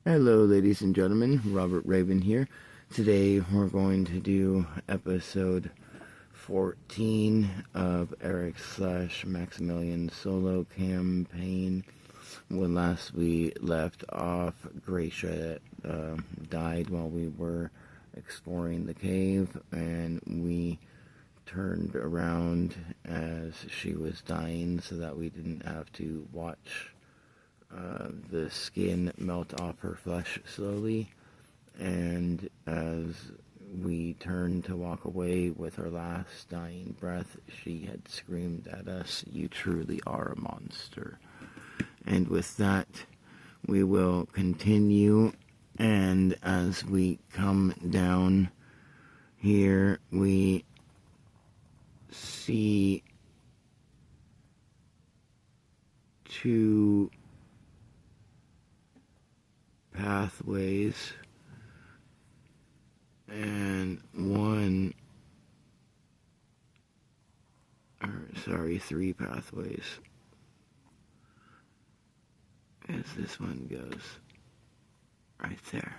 Hello, ladies and gentlemen. Robert Raven here. Today we're going to do episode 14 of Eric slash Maximilian solo campaign. When last we left off, Gracia died while we were exploring the cave, and we turned around as she was dying so that we didn't have to watch the skin melt off her flesh slowly, and as we turned to walk away with her last dying breath, she had screamed at us, "You truly are a monster." And with that, we will continue, and as we come down here, we see two pathways, and three pathways, as this one goes right there.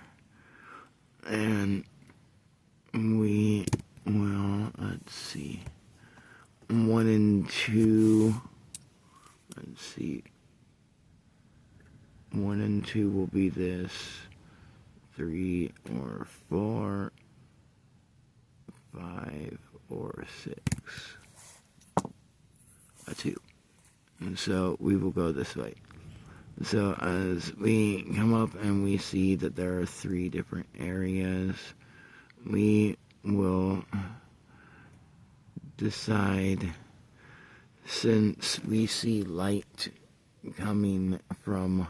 And let's see, 1 and 2, let's see, 1 and 2 will be this, 3 or 4, 5 or 6, a 2. And so we will go this way. So as we come up and we see that there are 3 different areas, we will decide, since we see light coming from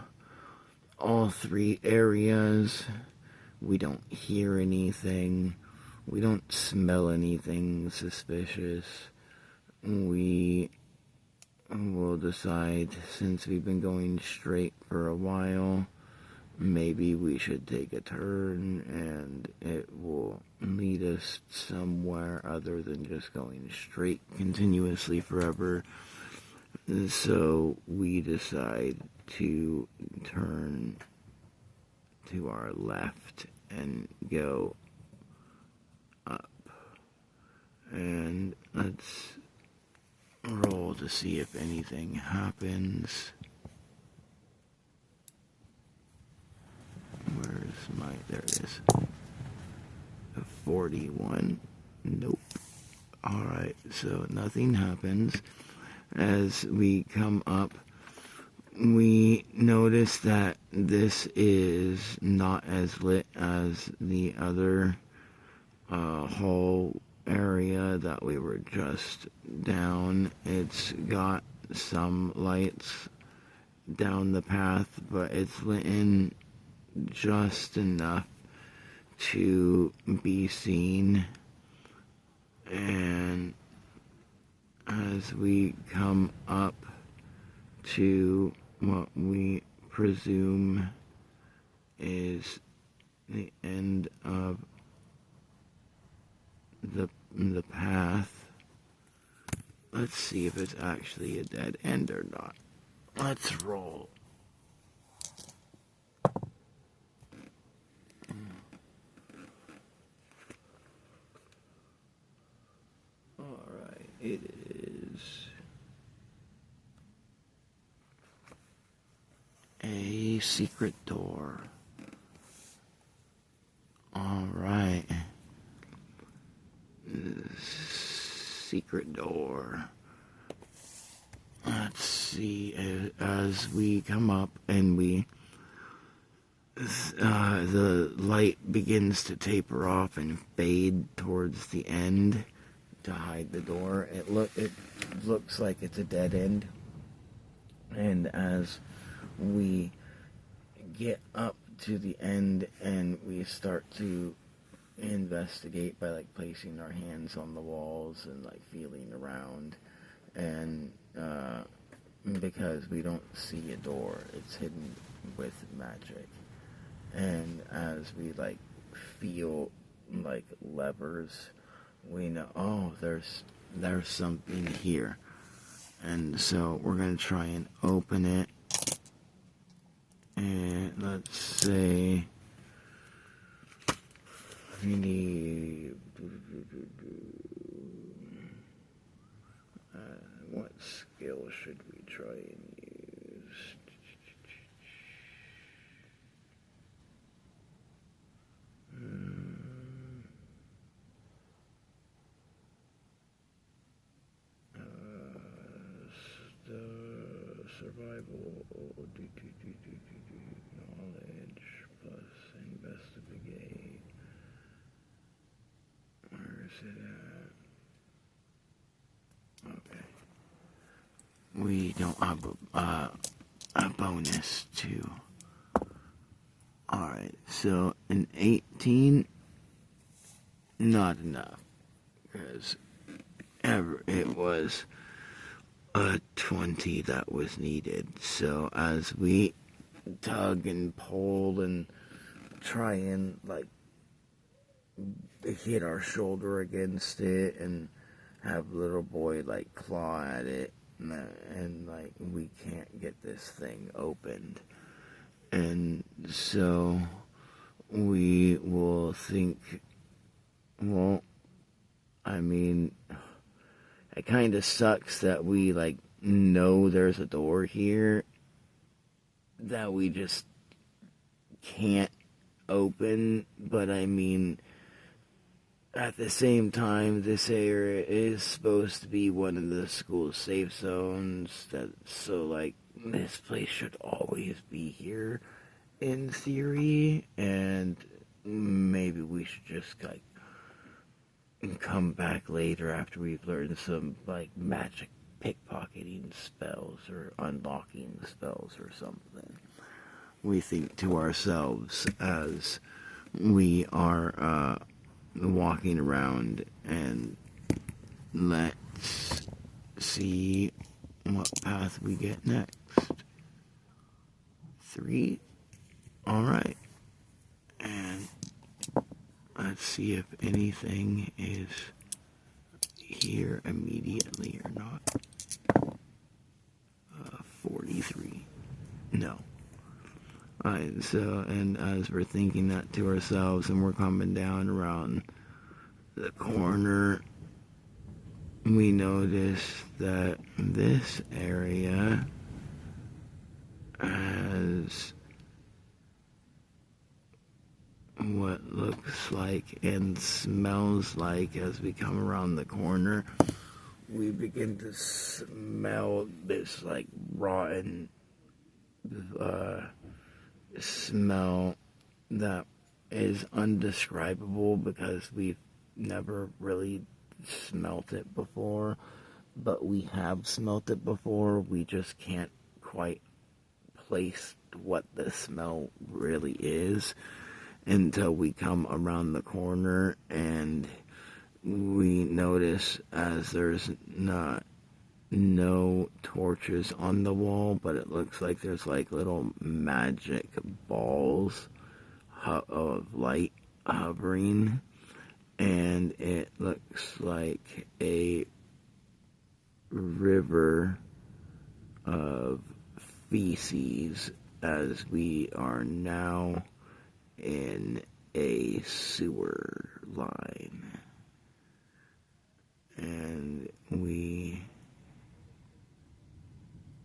all 3 areas, we don't hear anything, we don't smell anything suspicious, we will decide, since we've been going straight for a while, maybe we should take a turn, and it will lead us somewhere other than just going straight continuously forever. So we decide to turn to our left and go up. And let's roll to see if anything happens. There it is. A 41. Nope. Alright, so nothing happens. As we come up, we notice that this is not as lit as the other whole area that we were just down. It's got some lights down the path, but it's lit in just enough to be seen. And as we come up to what we presume is the end of the path, let's see if it's actually a dead end or not. Let's roll. Alright, it is a secret door. Alright. Secret door. Let's see, as we come up and the light begins to taper off and fade towards the end to hide the door. It looks like it's a dead end. And as we get up to the end and we start to investigate by placing our hands on the walls and feeling around, and because we don't see a door, it's hidden with magic. And as we feel levers, we know, oh, there's something here. And so we're gonna try and open it. And let's say we need, what skill should we try and use? The survival knowledge plus investigate. Where is it at? Okay. We don't have a bonus to. Alright, so an 18, not enough. Because it was a 20 that was needed. So as we tug and pull and try and like hit our shoulder against it and have little boy like claw at it and like we can't get this thing opened, and so we will think, well, I mean, it kind of sucks that we like know there's a door here that we just can't open, but I mean, at the same time, this area is supposed to be one of the school's safe zones, so like this place should always be here in theory, and maybe we should just like come back later after we've learned some like magic pickpocketing spells or unlocking spells or something. We think to ourselves as we are walking around, and let's see what path we get next. 3. Alright. And let's see if anything is here immediately or not. 43. No. Alright, so, and as we're thinking that to ourselves and we're coming down around the corner, we notice that this area has what looks like and smells like, as we come around the corner, we begin to smell this like rotten smell that is undescribable because we've never really smelt it before, but we have smelt it before. We just can't quite place what the smell really is until we come around the corner, and we notice as there's no torches on the wall, but it looks like there's like little magic balls of light hovering, and it looks like a river of feces as we are now in a sewer line, and we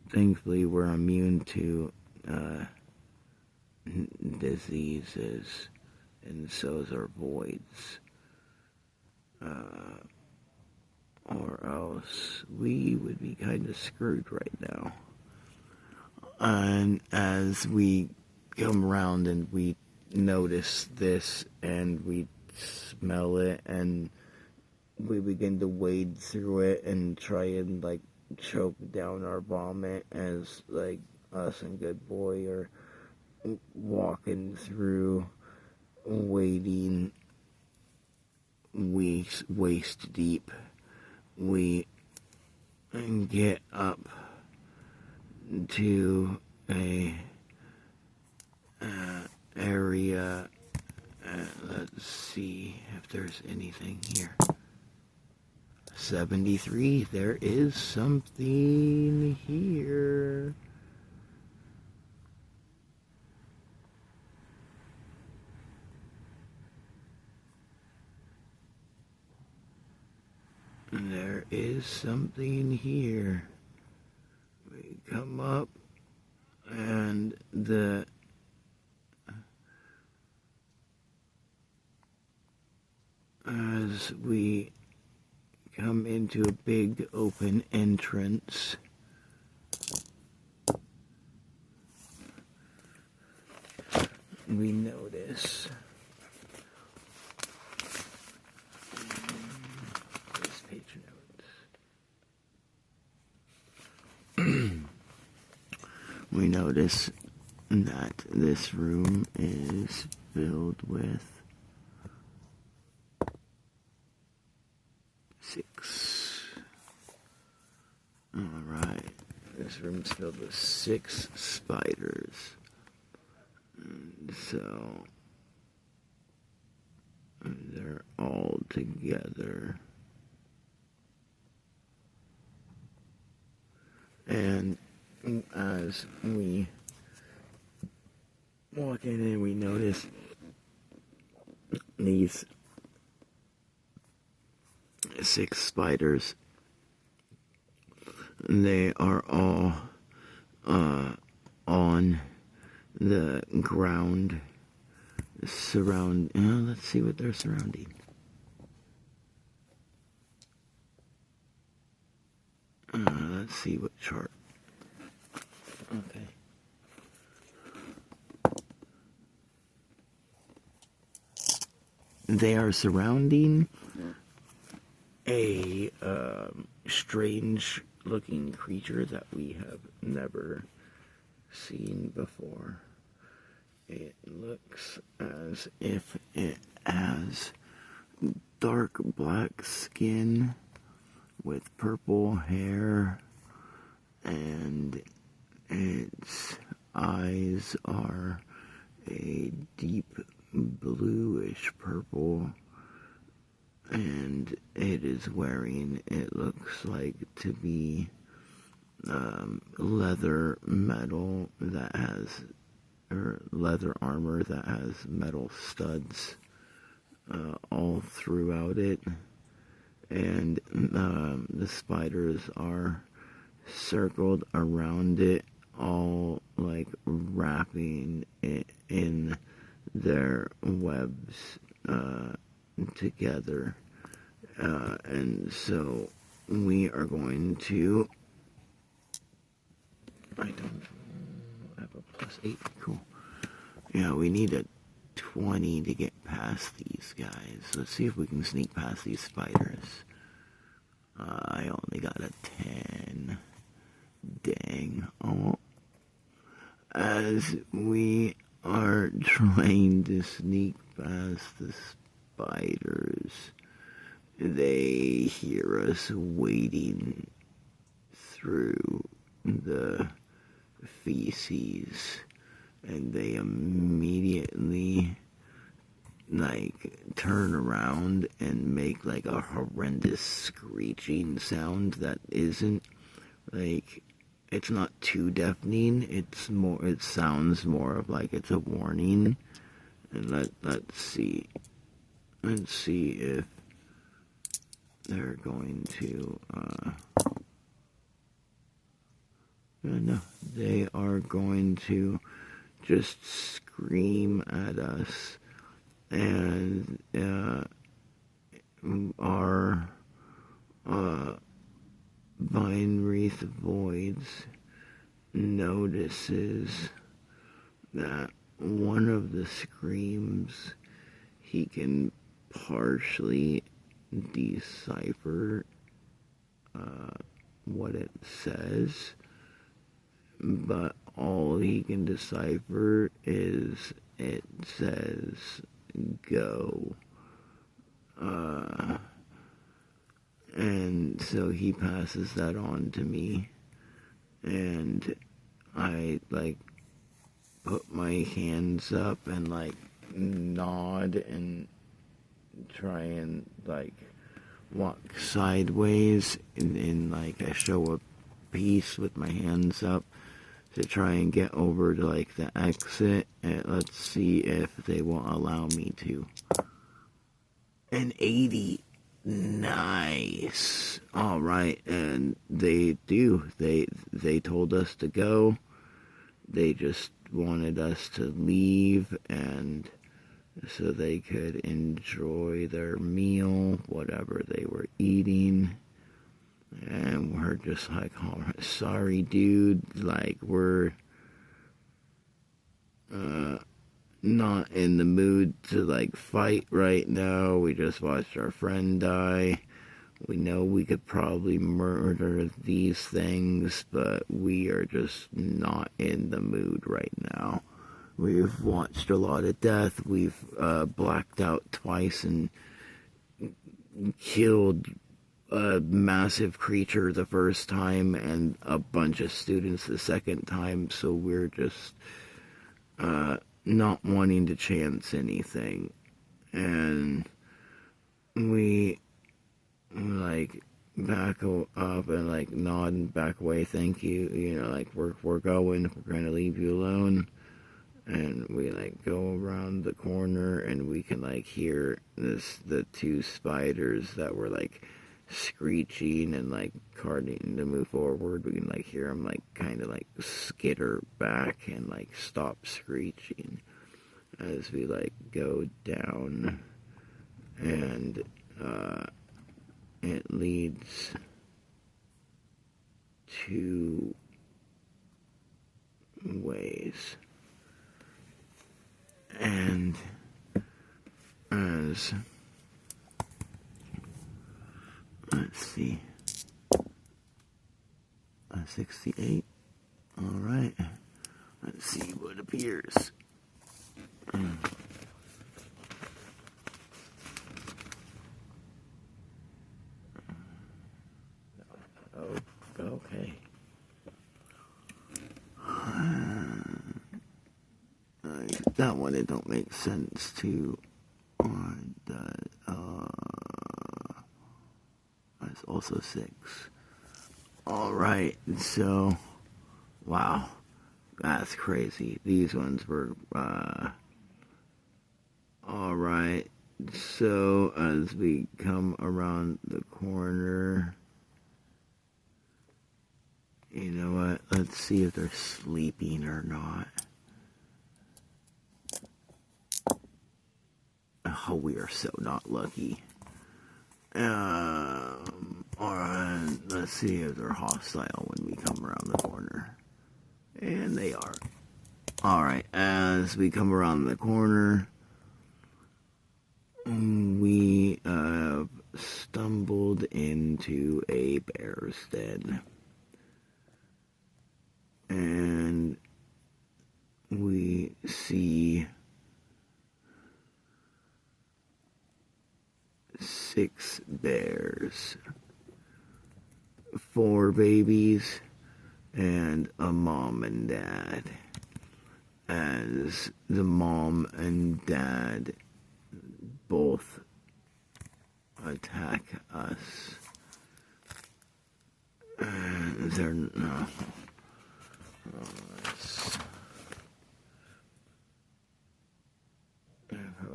thankfully we're immune to diseases, and so is our voids, or else we would be kind of screwed right now. And as we come around and we notice this and we smell it and we begin to wade through it and try and like choke down our vomit as like us and Good Boy are walking through, wading waist deep. We get up to a area. Let's see if there's anything here. 73. There is something here. is something here. We come up, and as we come into a big open entrance, we notice this page notes. We notice that this room is filled with 6. Alright, this room's filled with 6 spiders. And so they're all together. And as we walk in and we notice these 6 spiders, they are all on the ground let's see what they're surrounding. Let's see what chart. Okay. They are surrounding a strange looking creature that we have never seen before. It looks as if it has dark black skin with purple hair, and its eyes are a deep bluish purple, and it is wearing, it looks like to be leather armor that has metal studs all throughout it, and the spiders are circled around it, all like wrapping it in their webs together. And so we are going to, I don't have a +8, cool. Yeah, we need a 20 to get past these guys. Let's see if we can sneak past these spiders. I only got a 10. Dang. Oh. As we are trying to sneak past the spiders, they hear us wading through the feces, and they immediately turn around and make a horrendous screeching sound that isn't it's not too deafening. It sounds more of it's a warning. And let's see if they're going to no, they are going to just scream at us, and our Vine Wreath Voids notices that one of the screams he can partially decipher what it says, but all he can decipher is it says go. And so he passes that on to me, and I put my hands up and nod and try and walk sideways in a show of peace with my hands up to try and get over to the exit, and let's see if they will allow me to. An 80. Nice. All right, and they do. They told us to go. They just wanted us to leave, and so they could enjoy their meal, whatever they were eating. And we're just like, oh, sorry, dude. Like, we're not in the mood to like fight right now. We just watched our friend die. We know we could probably murder these things, but we are just not in the mood right now. We've watched a lot of death. We've blacked out twice and killed a massive creature the first time and a bunch of students the second time, so we're just not wanting to chance anything. And we like back up and like nod and back away, thank you, you know, like we're going, we're gonna leave you alone. And we like go around the corner and we can like hear the two spiders that were like screeching and like carting to move forward. We can like hear them like kind of like skitter back and like stop screeching as we like go down, and it leads two ways. And as, let's see, 68, alright, let's see what appears. Oh, okay. That one, it don't make sense to on that's also 6. Alright, so wow, that's crazy. These ones were alright, so as we come around the corner, you know what, let's see if they're sleeping or not. Oh, we are so not lucky. Alright, let's see if they're hostile when we come around the corner. And they are. Alright, as we come around the corner, we stumbled into a bear's den. And we see 6 bears, 4 babies, and a mom and dad. As the mom and dad both attack us. And they're not.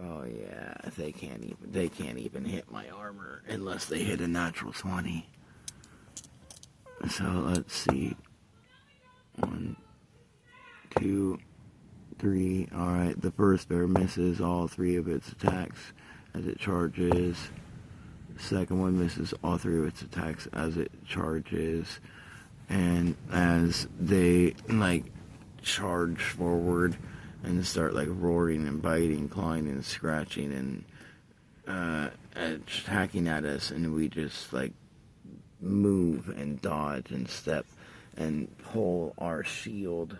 Oh yeah, they can't even hit my armor unless they hit a natural 20. So let's see. 1, 2, 3. Alright, the first bear misses all 3 of its attacks as it charges. The second one misses all 3 of its attacks as it charges. And as they like charge forward and start like roaring and biting, clawing and scratching and attacking at us, and we just like move and dodge and step and pull our shield,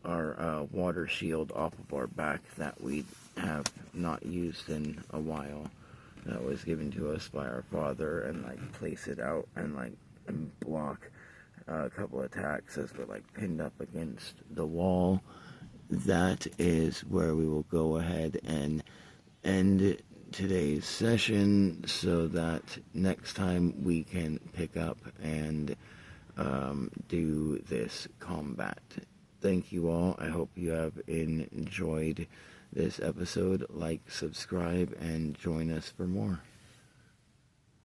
our water shield off of our back that we have not used in a while, that was given to us by our father, and like place it out and like block a couple attacks as we're like pinned up against the wall. That is where we will go ahead and end today's session so that next time we can pick up and do this combat. Thank you all. I hope you have enjoyed this episode. Like, subscribe, and join us for more.